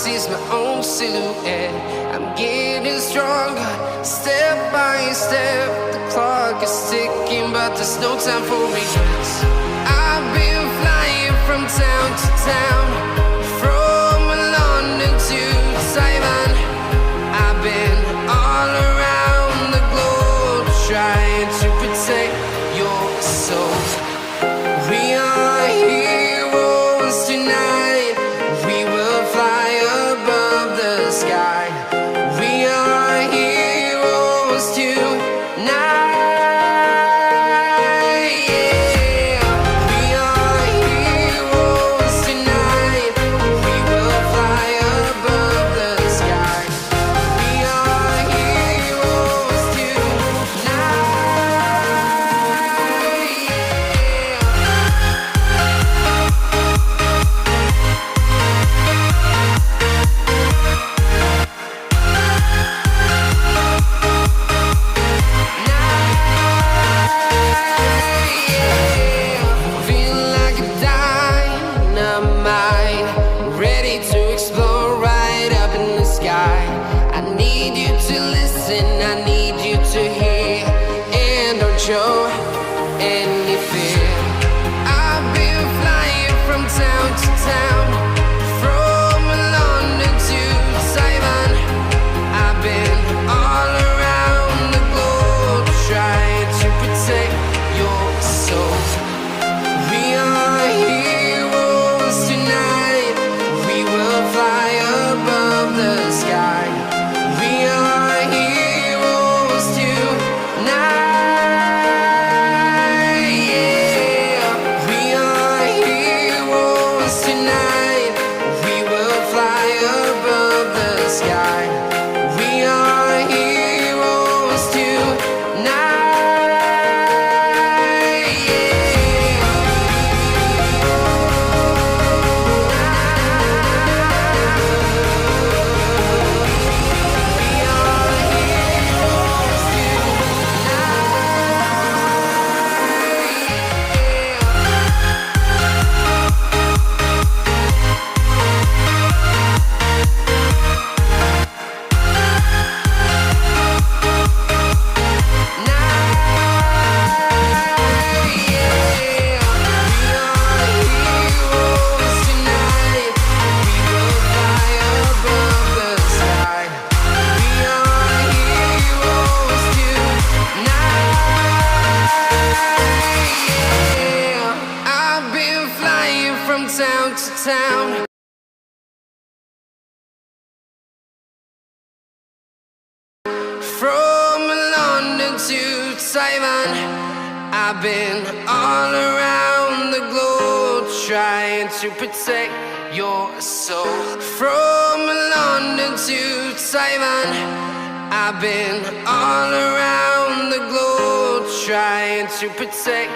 sees my own silhouette. I'm getting stronger, step by step. The clock is ticking, but there's no time for regrets. I've been flying from town to town, from London to Taiwan. I've been all around the globe, trying to protect your soul. We are heroes tonight. We will fly above the sky. We are heroes tonight. Yeah. We are heroes tonight. We will fly above the sky. We are heroes tonight. Feel like a dynamite, ready to explode right up in the sky. I need you to listen, I need you to hear, and don't show any fear. I've been flying from town to town, from London to Taiwan. I've been all around the globe, trying to protect your soul. We are heroes tonight. We will fly above the sky. We are heroes tonight. Yeah. We are heroes tonight. We will fly above the sky. We are heroes tonight. Yeah. We are heroes I've been flying from town to town, from London to Taiwan. I've been all around the globe, trying to protect your soul. From London to Taiwan. I've been all around the globe, trying to protect